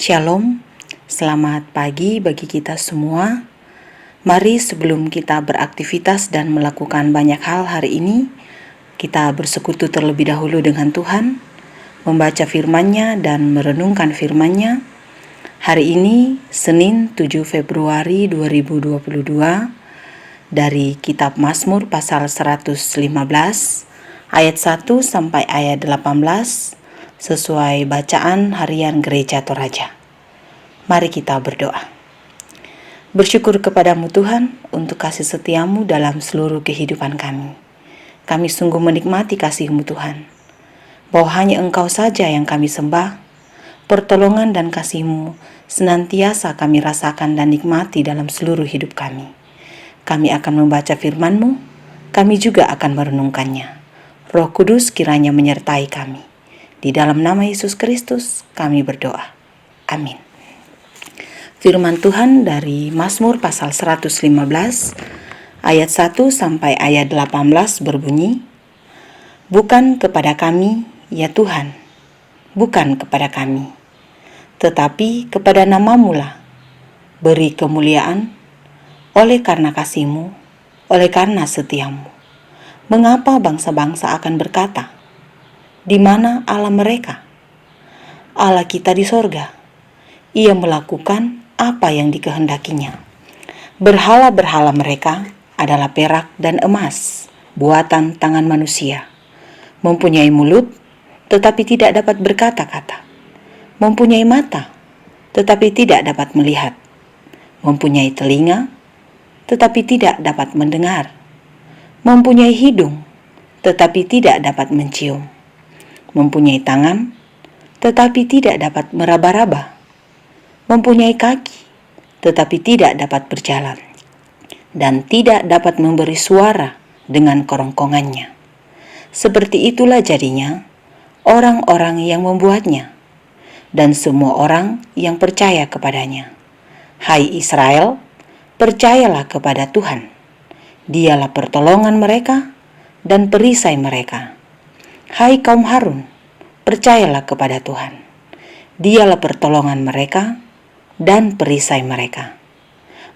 Shalom, selamat pagi bagi kita semua. Mari sebelum kita beraktivitas dan melakukan banyak hal hari ini, kita bersekutu terlebih dahulu dengan Tuhan, membaca firman-Nya dan merenungkan firman-Nya. Hari ini, Senin 7 Februari 2022, dari kitab Mazmur pasal 115, ayat 1 sampai ayat 18, sesuai bacaan harian Gereja Toraja. Mari kita berdoa. Bersyukur kepadamu Tuhan untuk kasih setiamu dalam seluruh kehidupan kami. Kami sungguh menikmati kasih-Mu Tuhan, bahwa hanya Engkau saja yang kami sembah. Pertolongan dan kasih-Mu senantiasa kami rasakan dan nikmati dalam seluruh hidup kami. Kami akan membaca firman-Mu, kami juga akan merenungkannya. Roh Kudus kiranya menyertai kami. Di dalam nama Yesus Kristus kami berdoa. Amin. Firman Tuhan dari Mazmur pasal 115 ayat 1 sampai ayat 18 berbunyi, "Bukan kepada kami, ya Tuhan, bukan kepada kami, tetapi kepada nama-Mu lah beri kemuliaan, oleh karena kasih-Mu, oleh karena setia-Mu. Mengapa bangsa-bangsa akan berkata, di mana Allah mereka? Allah kita di sorga. Ia melakukan apa yang dikehendakinya. Berhala-berhala mereka adalah perak dan emas, buatan tangan manusia. Mempunyai mulut, tetapi tidak dapat berkata-kata. Mempunyai mata, tetapi tidak dapat melihat. Mempunyai telinga, tetapi tidak dapat mendengar. Mempunyai hidung, tetapi tidak dapat mencium. Mempunyai tangan, tetapi tidak dapat meraba-raba. Mempunyai kaki, tetapi tidak dapat berjalan. Dan tidak dapat memberi suara dengan kerongkongannya. Seperti itulah jadinya orang-orang yang membuatnya, dan semua orang yang percaya kepadanya. Hai Israel, percayalah kepada Tuhan. Dialah pertolongan mereka dan perisai mereka. Hai kaum Harun, percayalah kepada Tuhan. Dialah pertolongan mereka dan perisai mereka.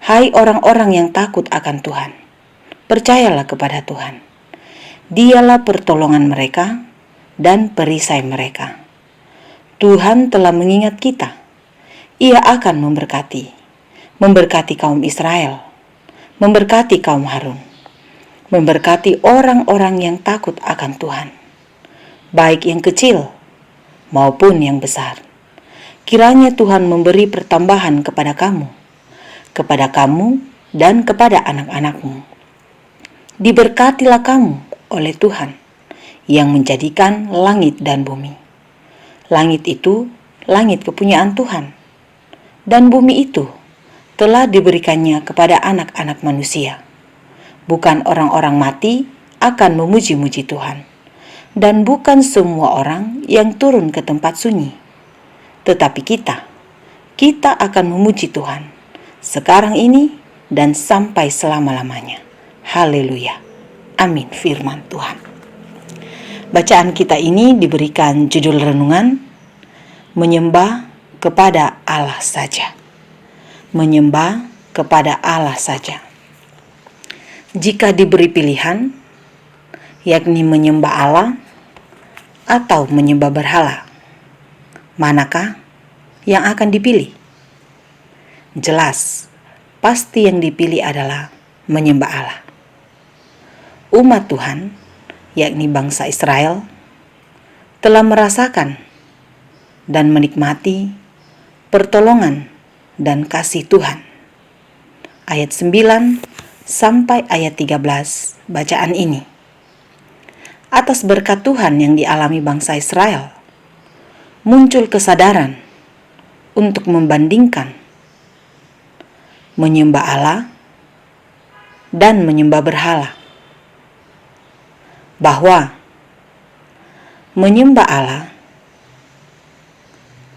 Hai orang-orang yang takut akan Tuhan, percayalah kepada Tuhan. Dialah pertolongan mereka dan perisai mereka. Tuhan telah mengingat kita. Ia akan memberkati kaum Israel, memberkati kaum Harun, memberkati orang-orang yang takut akan Tuhan, baik yang kecil maupun yang besar. Kiranya Tuhan memberi pertambahan kepada kamu dan kepada anak-anakmu. Diberkatilah kamu oleh Tuhan yang menjadikan langit dan bumi. Langit itu langit kepunyaan Tuhan, dan bumi itu telah diberikannya kepada anak-anak manusia. Bukan orang-orang mati akan memuji-muji Tuhan, dan bukan semua orang yang turun ke tempat sunyi. Tetapi kita akan memuji Tuhan sekarang ini dan sampai selama-lamanya. Haleluya. Amin. Firman Tuhan. Bacaan kita ini diberikan judul renungan, menyembah kepada Allah saja. Menyembah kepada Allah saja. Jika diberi pilihan, yakni menyembah Allah atau menyembah berhala, manakah yang akan dipilih? Jelas, pasti yang dipilih adalah menyembah Allah. Umat Tuhan, yakni bangsa Israel, telah merasakan dan menikmati pertolongan dan kasih Tuhan. Ayat 9 sampai ayat 13 bacaan ini. Atas berkat Tuhan yang dialami bangsa Israel, muncul kesadaran untuk membandingkan menyembah Allah dan menyembah berhala. Bahwa menyembah Allah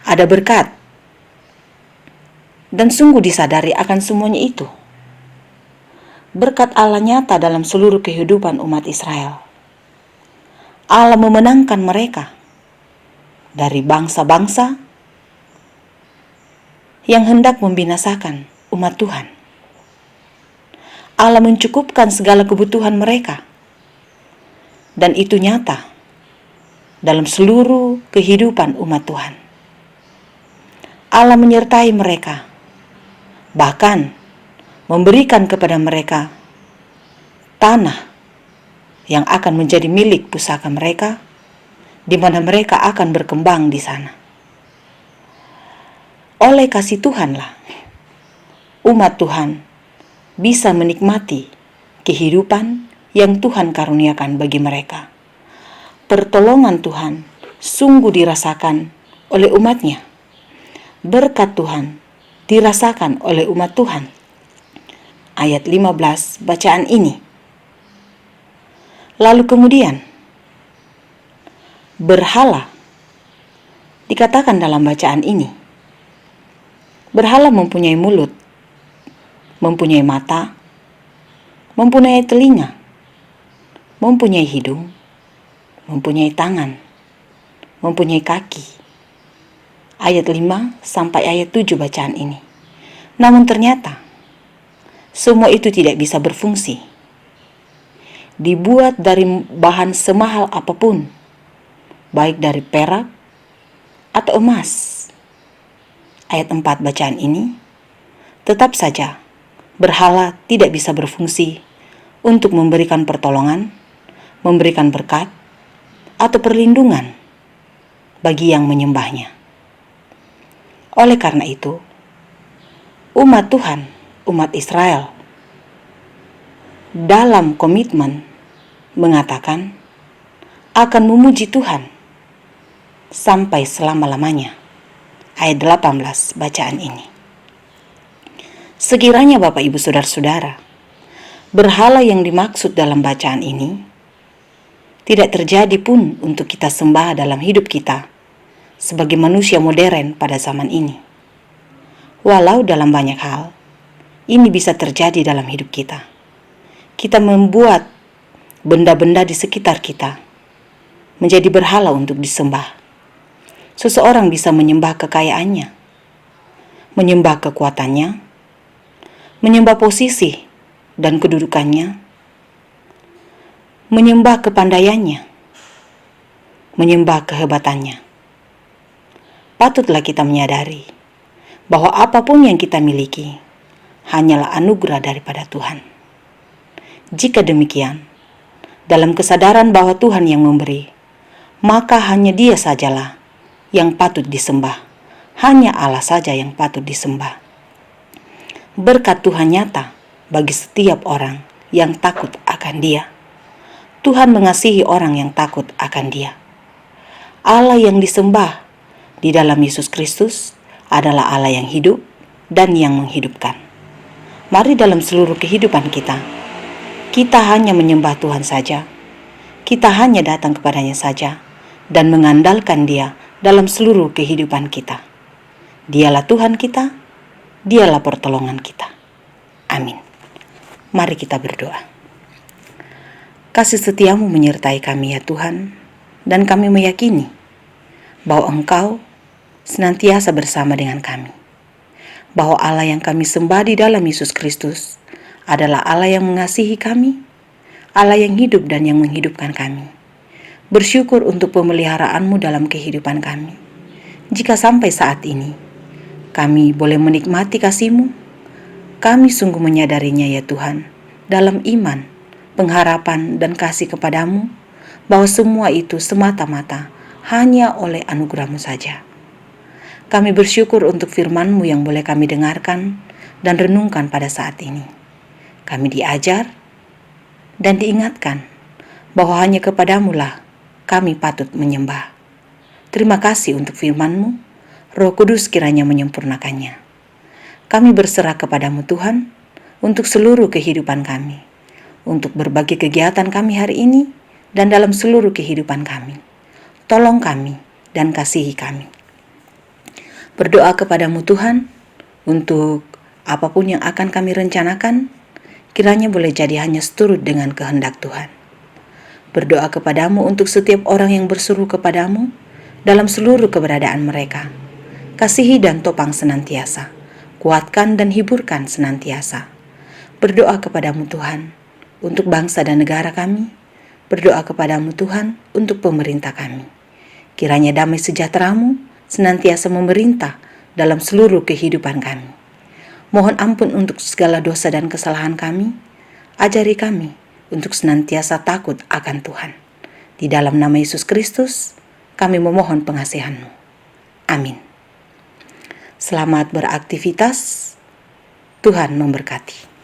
ada berkat, dan sungguh disadari akan semuanya itu. Berkat Allah nyata dalam seluruh kehidupan umat Israel. Allah memenangkan mereka dari bangsa-bangsa yang hendak membinasakan umat Tuhan. Allah mencukupkan segala kebutuhan mereka, dan itu nyata dalam seluruh kehidupan umat Tuhan. Allah menyertai mereka, bahkan memberikan kepada mereka tanah yang akan menjadi milik pusaka mereka, di mana mereka akan berkembang di sana. Oleh kasih Tuhanlah, umat Tuhan bisa menikmati kehidupan yang Tuhan karuniakan bagi mereka. Pertolongan Tuhan sungguh dirasakan oleh umatnya. Berkat Tuhan dirasakan oleh umat Tuhan. Ayat 15 bacaan ini. Lalu kemudian, berhala dikatakan dalam bacaan ini. Berhala mempunyai mulut, mempunyai mata, mempunyai telinga, mempunyai hidung, mempunyai tangan, mempunyai kaki. Ayat 5 sampai ayat 7 bacaan ini. Namun ternyata semua itu tidak bisa berfungsi. Dibuat dari bahan semahal apapun, baik dari perak atau emas. Ayat 4 bacaan ini, tetap saja berhala tidak bisa berfungsi untuk memberikan pertolongan, memberikan berkat, atau perlindungan bagi yang menyembahnya. Oleh karena itu, umat Tuhan, umat Israel, dalam komitmen mengatakan akan memuji Tuhan sampai selama-lamanya. Ayat 18 bacaan ini. Sekiranya Bapak Ibu Saudara-saudara, berhala yang dimaksud dalam bacaan ini tidak terjadi pun untuk kita sembah dalam hidup kita sebagai manusia modern pada zaman ini. Walau dalam banyak hal, ini bisa terjadi dalam hidup kita. Kita membuat benda-benda di sekitar kita menjadi berhala untuk disembah. Seseorang bisa menyembah kekayaannya, menyembah kekuatannya, menyembah posisi dan kedudukannya, menyembah kepandaiannya, menyembah kehebatannya. Patutlah kita menyadari bahwa apapun yang kita miliki hanyalah anugerah daripada Tuhan. Jika demikian, dalam kesadaran bahwa Tuhan yang memberi, maka hanya Dia sajalah yang patut disembah. Hanya Allah saja yang patut disembah. Berkat Tuhan nyata bagi setiap orang yang takut akan Dia. Tuhan mengasihi orang yang takut akan Dia. Allah yang disembah di dalam Yesus Kristus adalah Allah yang hidup dan yang menghidupkan. Mari dalam seluruh kehidupan kita hanya menyembah Tuhan saja. Kita hanya datang kepadanya saja dan mengandalkan Dia dalam seluruh kehidupan kita. Dialah Tuhan kita, Dialah pertolongan kita. Amin. Mari kita berdoa. Kasih setiamu menyertai kami ya Tuhan, dan kami meyakini bahwa Engkau senantiasa bersama dengan kami. Bahwa Allah yang kami sembah di dalam Yesus Kristus adalah Allah yang mengasihi kami, Allah yang hidup dan yang menghidupkan kami. Bersyukur untuk pemeliharaanmu dalam kehidupan kami. Jika sampai saat ini kami boleh menikmati kasih-Mu, kami sungguh menyadarinya ya Tuhan, dalam iman, pengharapan dan kasih kepadamu, bahwa semua itu semata-mata hanya oleh anugerah-Mu saja. Kami bersyukur untuk firman-Mu yang boleh kami dengarkan dan renungkan pada saat ini. Kami diajar dan diingatkan bahwa hanya kepadamu lah kami patut menyembah. Terima kasih untuk firman-Mu, Roh Kudus kiranya menyempurnakannya. Kami berserah kepadamu Tuhan, untuk seluruh kehidupan kami, untuk berbagai kegiatan kami hari ini, dan dalam seluruh kehidupan kami. Tolong kami dan kasihi kami. Berdoa kepadamu Tuhan, untuk apapun yang akan kami rencanakan, kiranya boleh jadi hanya seturut dengan kehendak Tuhan. Berdoa kepadamu untuk setiap orang yang berseru kepadamu dalam seluruh keberadaan mereka. Kasihi dan topang senantiasa, kuatkan dan hiburkan senantiasa. Berdoa kepadamu Tuhan, untuk bangsa dan negara kami. Berdoa kepadamu Tuhan, untuk pemerintah kami. Kiranya damai sejahtera-Mu senantiasa memerintah dalam seluruh kehidupan kami. Mohon ampun untuk segala dosa dan kesalahan kami. Ajari kami untuk senantiasa takut akan Tuhan. Di dalam nama Yesus Kristus, kami memohon pengasihan-Mu. Amin. Selamat beraktivitas. Tuhan memberkati.